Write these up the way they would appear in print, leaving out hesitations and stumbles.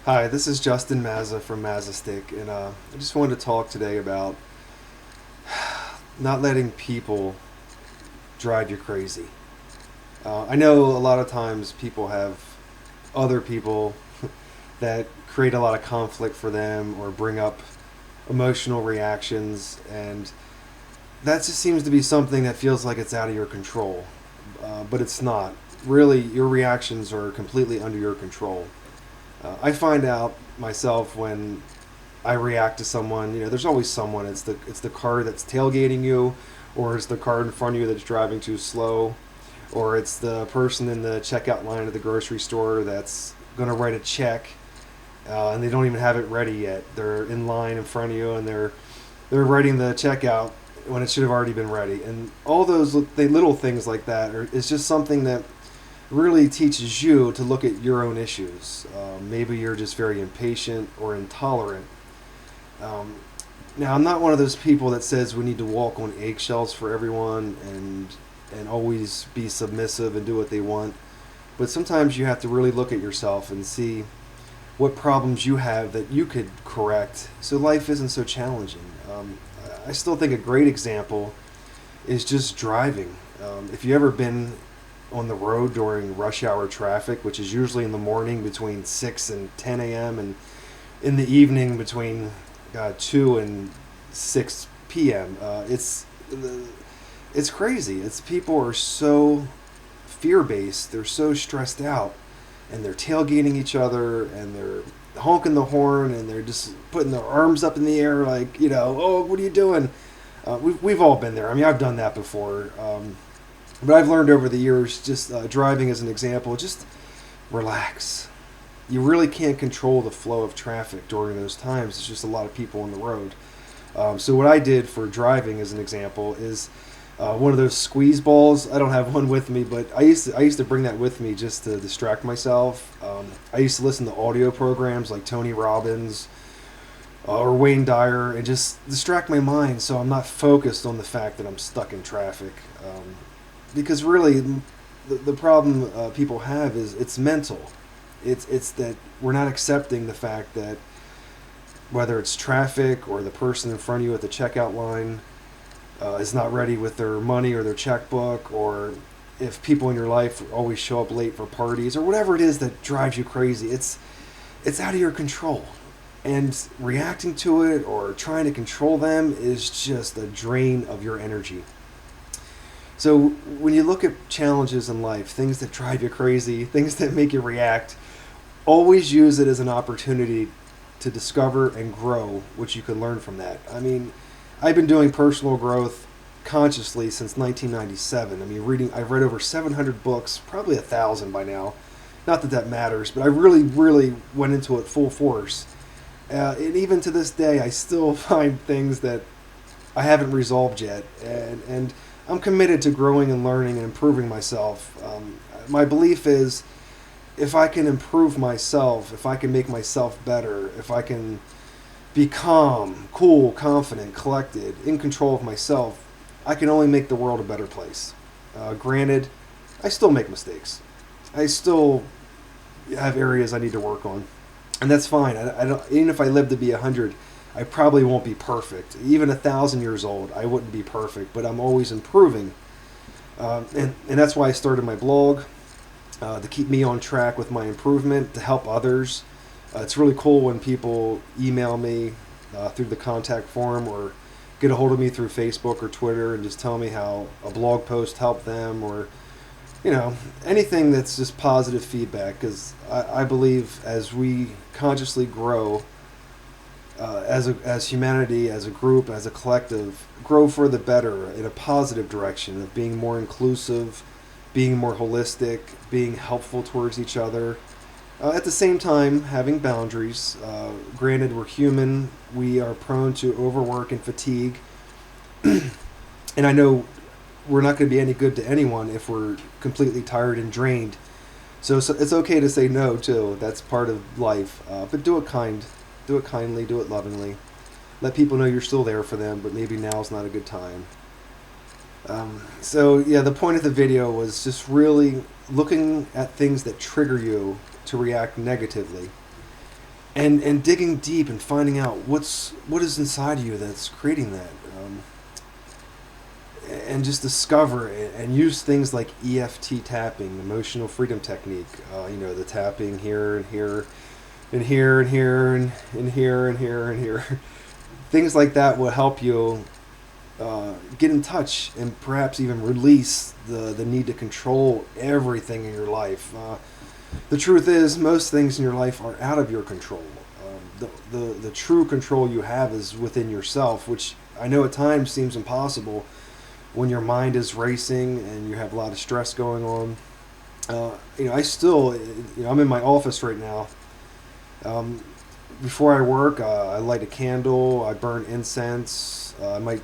Hi, this is Justin Mazza from Mazzastick, and I just wanted to talk today about not letting people drive you crazy. I know a lot of times people have other people that create a lot of conflict for them or bring up emotional reactions, and that just seems to be something that feels like it's out of your control, but it's not. Really, your reactions are completely under your control. I find out myself when I react to someone. There's always someone. It's the car that's tailgating you, or it's the car in front of you that's driving too slow, or it's the person in the checkout line at the grocery store that's going to write a check, and they don't even have it ready yet. They're in line in front of you, and they're writing the checkout when it should have already been ready. And all those little things like that is just something that really teaches you to look at your own issues. Maybe you're just very impatient or intolerant. Um, Now, I'm not one of those people that says we need to walk on eggshells for everyone and always be submissive and do what they want. But sometimes you have to really look at yourself and see what problems you have that you could correct so life isn't so challenging. I still think a great example is just driving. If you've ever been on the road during rush hour traffic, which is usually in the morning between 6 and 10 a.m., and in the evening between 2 and 6 p.m., it's crazy. It's people are so fear based, they're so stressed out, and they're tailgating each other, and they're honking the horn, and they're just putting their arms up in the air like, oh, what are you doing? We've all been there. I mean, I've done that before. But I've learned over the years, just driving as an example, just relax. You really can't control the flow of traffic during those times. It's just a lot of people on the road. So what I did for driving, as an example, is one of those squeeze balls. I don't have one with me, but I used to bring that with me just to distract myself. I used to listen to audio programs like Tony Robbins or Wayne Dyer and just distract my mind so I'm not focused on the fact that I'm stuck in traffic. Because really, the problem people have is it's mental. It's that we're not accepting the fact that whether it's traffic or the person in front of you at the checkout line is not ready with their money or their checkbook, or if people in your life always show up late for parties or whatever it is that drives you crazy. It's out of your control, and reacting to it or trying to control them is just a drain of your energy. So when you look at challenges in life, things that drive you crazy, things that make you react, always use it as an opportunity to discover and grow what you can learn from that. I mean, I've been doing personal growth consciously since 1997. I mean, I've read over 700 books, probably 1,000 by now. Not that that matters, but I really, really went into it full force. And even to this day, I still find things that I haven't resolved yet. And I'm committed to growing and learning and improving myself. My belief is if I can improve myself, if I can make myself better, if I can be calm, cool, confident, collected, in control of myself, I can only make the world a better place. Granted, I still make mistakes. I still have areas I need to work on, and that's fine. I don't, even if I live to be 100, I probably won't be perfect. Even 1,000 years old, I wouldn't be perfect, but I'm always improving. And that's why I started my blog, to keep me on track with my improvement, to help others. It's really cool when people email me through the contact form or get a hold of me through Facebook or Twitter and just tell me how a blog post helped them, or anything that's just positive feedback, because I believe as we consciously grow, as humanity, as a group, as a collective, grow for the better in a positive direction of being more inclusive, being more holistic, being helpful towards each other. At the same time, having boundaries. Granted, we're human. We are prone to overwork and fatigue. And I know we're not going to be any good to anyone if we're completely tired and drained. So it's okay to say no, too. That's part of life. But do it do it kindly, do it lovingly. Let people know you're still there for them, but maybe now's not a good time. So yeah, the point of the video was just really looking at things that trigger you to react negatively. and digging deep and finding out what is inside of you that's creating that. And just discover and use things like EFT tapping, emotional freedom technique. The tapping here and here, and here and here and here and here and here. Things like that will help you get in touch and perhaps even release the need to control everything in your life. The truth is, most things in your life are out of your control. The true control you have is within yourself, which I know at times seems impossible when your mind is racing and you have a lot of stress going on. I still, I'm in my office right now. Before I work, I light a candle, I burn incense, I might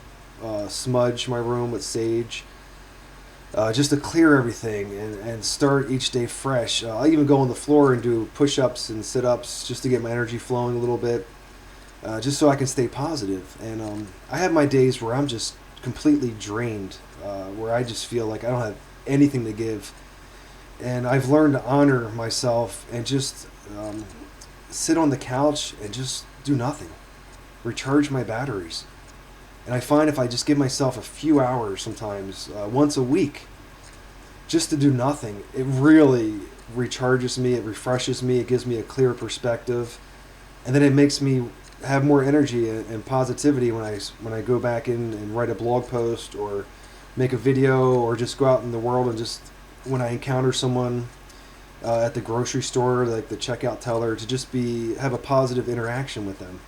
smudge my room with sage, just to clear everything and start each day fresh. I even go on the floor and do push-ups and sit-ups just to get my energy flowing a little bit, just so I can stay positive. And I have my days where I'm just completely drained, where I just feel like I don't have anything to give. And I've learned to honor myself and just sit on the couch and just do nothing, recharge my batteries. And I find if I just give myself a few hours sometimes, once a week, just to do nothing, it really recharges me, it refreshes me, it gives me a clear perspective, and then it makes me have more energy and positivity when I go back in and write a blog post or make a video or just go out in the world and just when I encounter someone at the grocery store, like the checkout teller, to just have a positive interaction with them.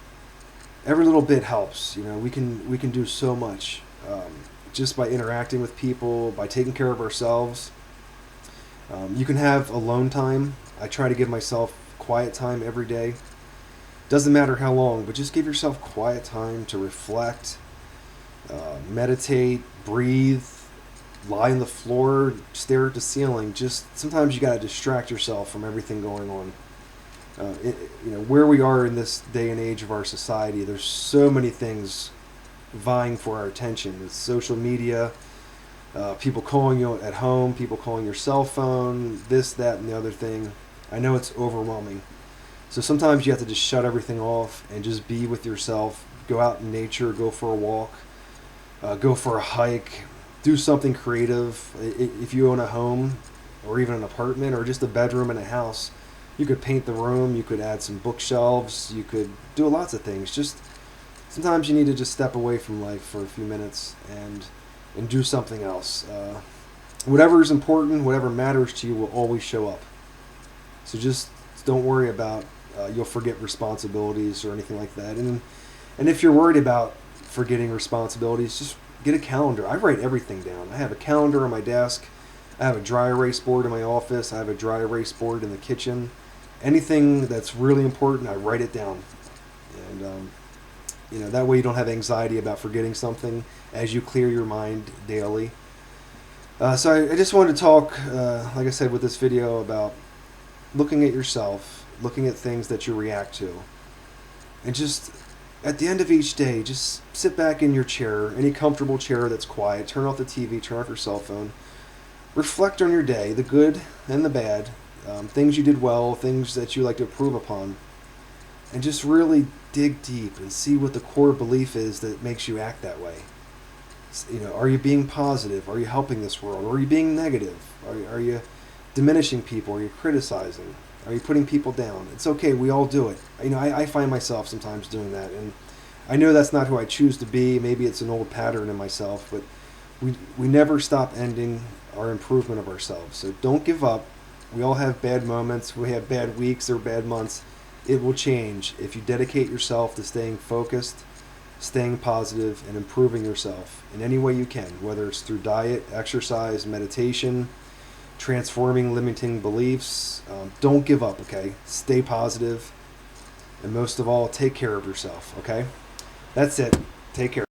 Every little bit helps. We can do so much just by interacting with people, by taking care of ourselves. You can have alone time. I try to give myself quiet time every day. Doesn't matter how long, but just give yourself quiet time to reflect, meditate, breathe, lie on the floor, stare at the ceiling. Just sometimes you got to distract yourself from everything going on. Where we are in this day and age of our society, there's so many things vying for our attention. It's social media, people calling you at home, people calling your cell phone, this, that, and the other thing. I know it's overwhelming. So sometimes you have to just shut everything off and just be with yourself. Go out in nature, go for a walk, go for a hike, do something creative. If you own a home or even an apartment or just a bedroom in a house, you could paint the room, you could add some bookshelves, you could do lots of things. Just sometimes you need to just step away from life for a few minutes and do something else. Whatever is important, whatever matters to you will always show up. So just don't worry about you'll forget responsibilities or anything like that. And if you're worried about forgetting responsibilities, just get a calendar. I write everything down. I have a calendar on my desk. I have a dry erase board in my office. I have a dry erase board in the kitchen. Anything that's really important, I write it down. And that way you don't have anxiety about forgetting something as you clear your mind daily. So I just wanted to talk, like I said, with this video about looking at yourself, looking at things that you react to, and just at the end of each day, just sit back in your chair, any comfortable chair that's quiet, turn off the TV, turn off your cell phone, reflect on your day, the good and the bad, things you did well, things that you like to improve upon, and just really dig deep and see what the core belief is that makes you act that way. Are you being positive? Are you helping this world? Or are you being negative? Are you diminishing people? Are you criticizing? Are you putting people down? It's okay. We all do it. I find myself sometimes doing that, and I know that's not who I choose to be. Maybe it's an old pattern in myself, but we never stop ending our improvement of ourselves. So don't give up. We all have bad moments. We have bad weeks or bad months. It will change if you dedicate yourself to staying focused, staying positive, and improving yourself in any way you can, whether it's through diet, exercise, meditation, transforming limiting beliefs. Don't give up, okay? Stay positive, and most of all, take care of yourself, okay? That's it. Take care.